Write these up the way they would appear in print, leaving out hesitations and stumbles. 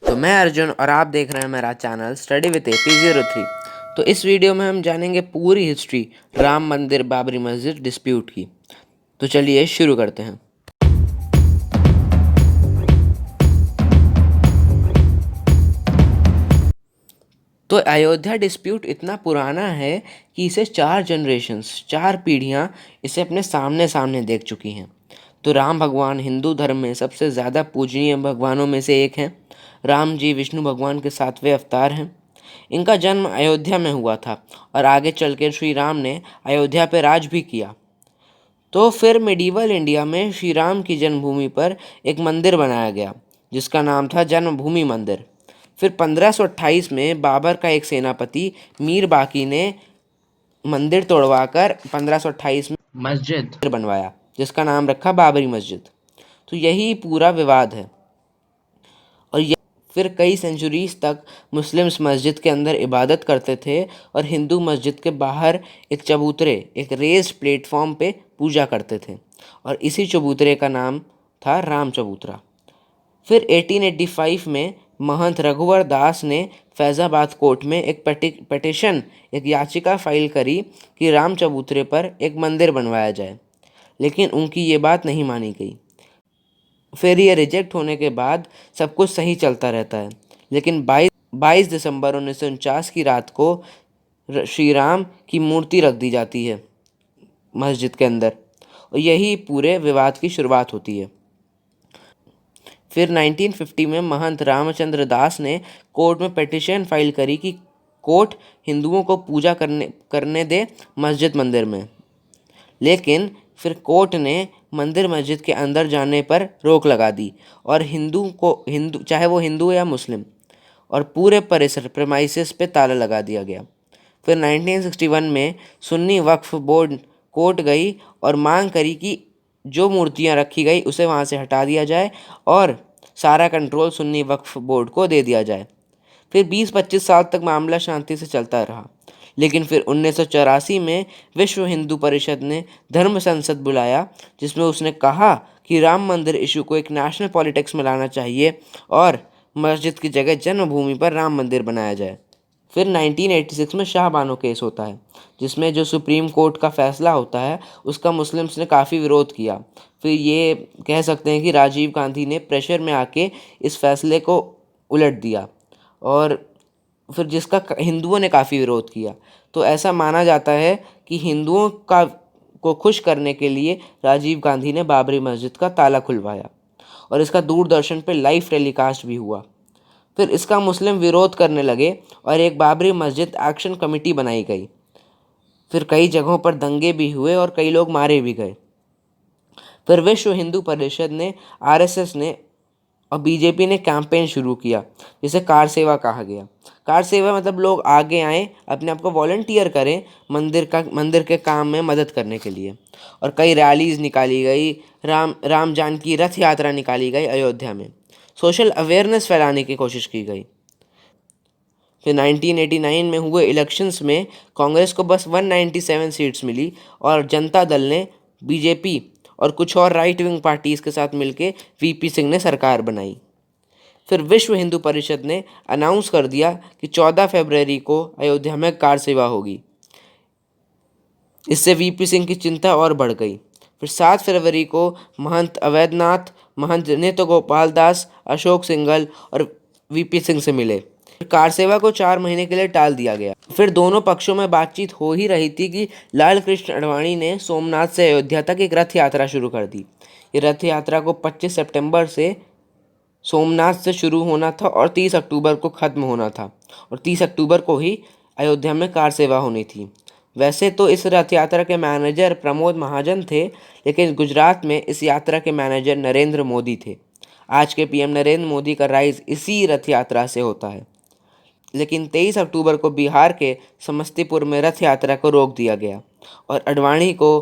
तो मैं अर्जुन और आप देख रहे हैं मेरा चैनल स्टडी विद AP03। तो इस वीडियो में हम जानेंगे पूरी हिस्ट्री राम मंदिर बाबरी मस्जिद डिस्प्यूट की। तो चलिए शुरू करते हैं। तो अयोध्या डिस्प्यूट इतना पुराना है कि इसे 4 जनरेशन्स 4 पीढ़ियाँ इसे अपने सामने सामने देख चुकी हैं। तो राम भगवान हिंदू धर्म में सबसे ज़्यादा पूजनीय भगवानों में से एक हैं। राम जी विष्णु भगवान के 7वें अवतार हैं। इनका जन्म अयोध्या में हुआ था और आगे चलकर श्री राम ने अयोध्या पर राज भी किया। तो फिर मिडीवल इंडिया में श्री राम की जन्मभूमि पर एक मंदिर बनाया गया जिसका नाम था जन्मभूमि मंदिर। फिर 1528 में बाबर का एक सेनापति मीर बाकी ने मंदिर तोड़वाकर 1528 में मस्जिद बनवाया जिसका नाम रखा बाबरी मस्जिद। तो यही पूरा विवाद है। और फिर कई सेंचुरीज तक मुस्लिम्स मस्जिद के अंदर इबादत करते थे और हिंदू मस्जिद के बाहर एक चबूतरे एक रेस्ड प्लेटफॉर्म पे पूजा करते थे और इसी चबूतरे का नाम था राम चबूतरा। फिर 1885 में महंत रघुवर दास ने फैज़ाबाद कोर्ट में एक पटिशन एक याचिका फाइल करी कि राम चबूतरे पर एक मंदिर बनवाया जाए, लेकिन उनकी ये बात नहीं मानी गई। फिर ये रिजेक्ट होने के बाद सब कुछ सही चलता रहता है, लेकिन 22 दिसंबर 1949 की रात को श्री राम की मूर्ति रख दी जाती है मस्जिद के अंदर और यही पूरे विवाद की शुरुआत होती है। फिर 1950 में महंत रामचंद्र दास ने कोर्ट में पिटीशन फाइल करी कि कोर्ट हिंदुओं को पूजा करने दे मस्जिद मंदिर में, लेकिन फिर कोर्ट ने मंदिर मस्जिद के अंदर जाने पर रोक लगा दी और हिंदू चाहे वो हिंदू या मुस्लिम और पूरे परिसर प्रेमाइसेस पे ताला लगा दिया गया। फिर 1961 में सुन्नी वक्फ बोर्ड कोर्ट गई और मांग करी कि जो मूर्तियां रखी गई उसे वहां से हटा दिया जाए और सारा कंट्रोल सुन्नी वक्फ बोर्ड को दे दिया जाए। फिर 20-25 साल तक मामला शांति से चलता रहा, लेकिन फिर 1984 में विश्व हिंदू परिषद ने धर्म संसद बुलाया जिसमें उसने कहा कि राम मंदिर इशू को एक नेशनल पॉलिटिक्स में लाना चाहिए और मस्जिद की जगह जन्मभूमि पर राम मंदिर बनाया जाए। फिर 1986 में शाह बानो केस होता है जिसमें जो सुप्रीम कोर्ट का फैसला होता है उसका मुस्लिम्स ने काफ़ी विरोध किया। फिर ये कह सकते हैं कि राजीव गांधी ने प्रेशर में आके इस फैसले को उलट दिया और फिर जिसका हिंदुओं ने काफ़ी विरोध किया। तो ऐसा माना जाता है कि हिंदुओं को खुश करने के लिए राजीव गांधी ने बाबरी मस्जिद का ताला खुलवाया और इसका दूरदर्शन पर लाइव टेलीकास्ट भी हुआ। फिर इसका मुस्लिम विरोध करने लगे और एक बाबरी मस्जिद एक्शन कमेटी बनाई गई। फिर कई जगहों पर दंगे भी हुए और कई लोग मारे भी गए। फिर विश्व हिंदू परिषद ने RSS ने और बीजेपी ने कैंपेन शुरू किया जिसे कार सेवा कहा गया। कार सेवा मतलब लोग आगे आएँ, अपने आप को वॉलंटियर करें मंदिर के काम में मदद करने के लिए। और कई रैलीज़ निकाली गई, राम जानकी रथ यात्रा निकाली गई अयोध्या में, सोशल अवेयरनेस फैलाने की कोशिश की गई। फिर 1989 में हुए इलेक्शंस में कांग्रेस को बस 197 सीट्स मिली और जनता दल ने बीजेपी और कुछ और राइट विंग पार्टीज़ के साथ मिलकर VP सिंह ने सरकार बनाई। फिर विश्व हिंदू परिषद ने अनाउंस कर दिया कि 14 फरवरी को अयोध्या में कार सेवा होगी। इससे VP सिंह की चिंता और बढ़ गई। फिर 7 फरवरी को महंत अवैधनाथ, महंत नित्य गोपाल दास, अशोक सिंघल और VP सिंह से मिले। कार सेवा को 4 महीने के लिए टाल दिया गया। फिर दोनों पक्षों में बातचीत हो ही रही थी कि लाल कृष्ण आडवाणी ने सोमनाथ से अयोध्या तक एक रथ यात्रा शुरू कर दी। ये रथ यात्रा को 25 सितंबर से सोमनाथ से शुरू होना था और 30 अक्टूबर को ख़त्म होना था और 30 अक्टूबर को ही अयोध्या में कार सेवा होनी थी। वैसे तो इस रथ यात्रा के मैनेजर प्रमोद महाजन थे, लेकिन गुजरात में इस यात्रा के मैनेजर नरेंद्र मोदी थे। आज के PM नरेंद्र मोदी का राइज इसी रथ यात्रा से होता है। लेकिन 23 अक्टूबर को बिहार के समस्तीपुर में रथ यात्रा को रोक दिया गया और आडवाणी को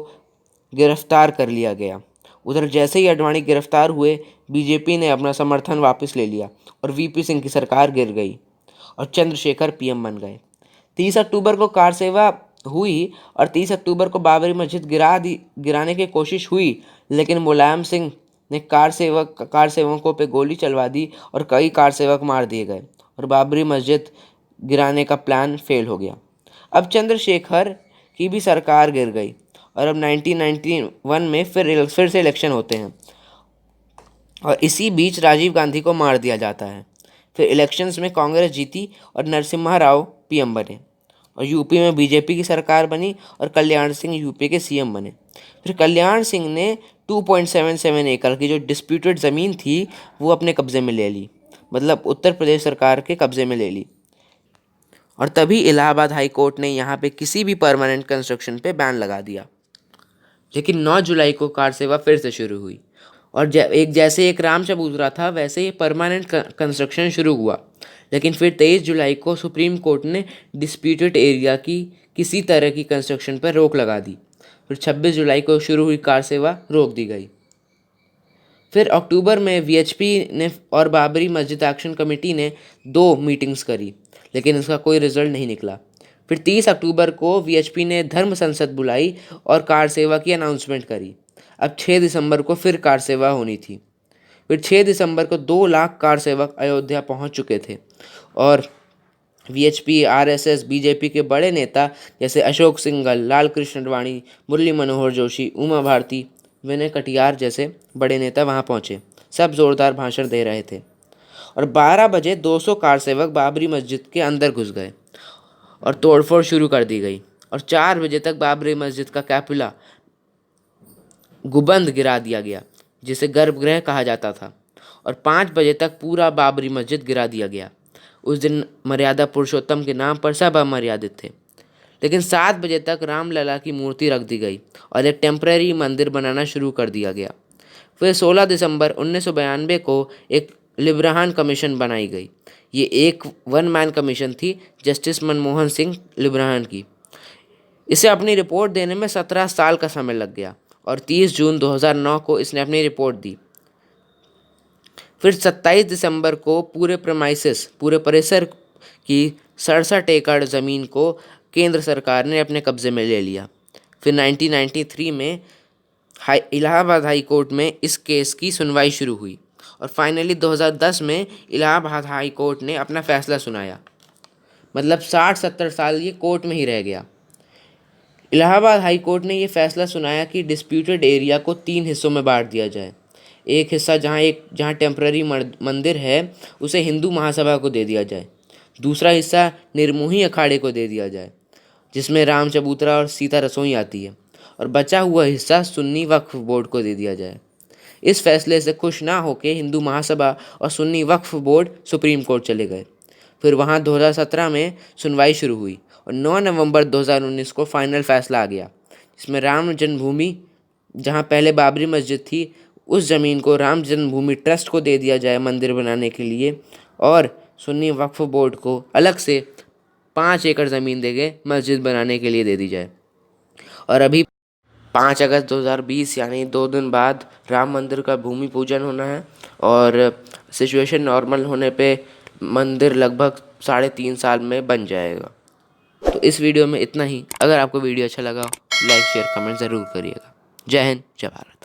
गिरफ्तार कर लिया गया। उधर जैसे ही आडवाणी गिरफ्तार हुए, बीजेपी ने अपना समर्थन वापस ले लिया और VP सिंह की सरकार गिर गई और चंद्रशेखर PM बन गए। 30 अक्टूबर को कार सेवा हुई और 30 अक्टूबर को बाबरी मस्जिद गिराने की कोशिश हुई, लेकिन मुलायम सिंह ने कार सेवकों पे गोली चलवा दी और कई कार सेवक मार दिए गए और बाबरी मस्जिद गिराने का प्लान फेल हो गया। अब चंद्रशेखर की भी सरकार गिर गई और अब 1991 में फिर से इलेक्शन होते हैं और इसी बीच राजीव गांधी को मार दिया जाता है। फिर इलेक्शंस में कांग्रेस जीती और नरसिम्हा राव पीएम बने और यूपी में बीजेपी की सरकार बनी और कल्याण सिंह यूपी के सीएम बने। फिर कल्याण सिंह ने 2.77 एकड़ की जो डिस्प्यूटेड ज़मीन थी वो अपने कब्ज़े में ले ली, मतलब उत्तर प्रदेश सरकार के कब्ज़े में ले ली। और तभी इलाहाबाद हाई कोर्ट ने यहाँ पे किसी भी परमानेंट कंस्ट्रक्शन पे बैन लगा दिया। लेकिन 9 जुलाई को कार सेवा फिर से शुरू हुई और जैसे एक राम चबूतरा था वैसे ही परमानेंट कंस्ट्रक्शन शुरू हुआ। लेकिन फिर 23 जुलाई को सुप्रीम कोर्ट ने डिस्प्यूटेड एरिया की किसी तरह की कंस्ट्रक्शन पर रोक लगा दी। फिर 26 जुलाई को शुरू हुई कार सेवा रोक दी गई। फिर अक्टूबर में वीएचपी ने और बाबरी मस्जिद एक्शन कमेटी ने 2 मीटिंग्स करी, लेकिन इसका कोई रिजल्ट नहीं निकला। फिर 30 अक्टूबर को वीएचपी ने धर्म संसद बुलाई और कार सेवा की अनाउंसमेंट करी। अब 6 दिसंबर को फिर कार सेवा होनी थी। फिर 6 दिसंबर को 2 लाख कार सेवक अयोध्या पहुंच चुके थे और वीएचपी, आरएसएस, बीजेपी के बड़े नेता जैसे अशोक सिंघल, लाल कृष्ण अडवाणी, मुरली मनोहर जोशी, उमा भारती, विनय कटियार जैसे बड़े नेता वहां पहुंचे। सब जोरदार भाषण दे रहे थे और 12 बजे 200 कार सेवक बाबरी मस्जिद के अंदर घुस गए और तोड़फोड़ शुरू कर दी गई और 4 बजे तक बाबरी मस्जिद का कैपुला गुबंद गिरा दिया गया, जिसे गर्भगृह कहा जाता था, और 5 बजे तक पूरा बाबरी मस्जिद गिरा दिया गया। उस दिन मर्यादा पुरुषोत्तम के नाम पर सब अमर्यादित थे। लेकिन 7 बजे तक रामलला की मूर्ति रख दी गई और एक टेम्परेरी मंदिर बनाना शुरू कर दिया गया। फिर 16 दिसंबर 1992 को एक लिब्राहन कमीशन बनाई गई। ये एक वन मैन कमीशन थी जस्टिस मनमोहन सिंह लिब्राहन की। इसे अपनी रिपोर्ट देने में 17 साल का समय लग गया और 30 जून 2009 को इसने अपनी रिपोर्ट दी। फिर 27 दिसंबर को पूरे परिसर की 67 एकड़ ज़मीन को केंद्र सरकार ने अपने कब्ज़े में ले लिया। फिर 1993 में इलाहाबाद हाई कोर्ट में इस केस की सुनवाई शुरू हुई और फाइनली 2010 में इलाहाबाद हाई कोर्ट ने अपना फैसला सुनाया। मतलब 60-70 साल ये कोर्ट में ही रह गया। इलाहाबाद हाई कोर्ट ने ये फैसला सुनाया कि डिस्प्यूटेड एरिया को 3 हिस्सों में बांट दिया जाए। एक हिस्सा जहाँ टेम्पररी मंदिर है उसे हिंदू महासभा को दे दिया जाए। दूसरा हिस्सा निर्मोही अखाड़े को दे दिया जाए, जिसमें राम चबूतरा और सीता रसोई आती है, और बचा हुआ हिस्सा सुन्नी वक्फ बोर्ड को दे दिया जाए। इस फैसले से खुश ना होकर हिंदू महासभा और सुन्नी वक्फ बोर्ड सुप्रीम कोर्ट चले गए। फिर वहाँ 2017 में सुनवाई शुरू हुई और 9 नवंबर 2019 को फाइनल फैसला आ गया, जिसमें राम जन्मभूमि, जहाँ पहले बाबरी मस्जिद थी, उस ज़मीन को राम जन्मभूमि ट्रस्ट को दे दिया जाए मंदिर बनाने के लिए, और सुन्नी वक्फ बोर्ड को अलग से 5 एकड़ ज़मीन देके मस्जिद बनाने के लिए दे दी जाए। और अभी 5 अगस्त 2020 यानी 2 दिन बाद राम मंदिर का भूमि पूजन होना है और सिचुएशन नॉर्मल होने पे मंदिर लगभग 3.5 साल में बन जाएगा। तो इस वीडियो में इतना ही। अगर आपको वीडियो अच्छा लगा, लाइक शेयर कमेंट ज़रूर करिएगा। जय हिंद, जय भारत।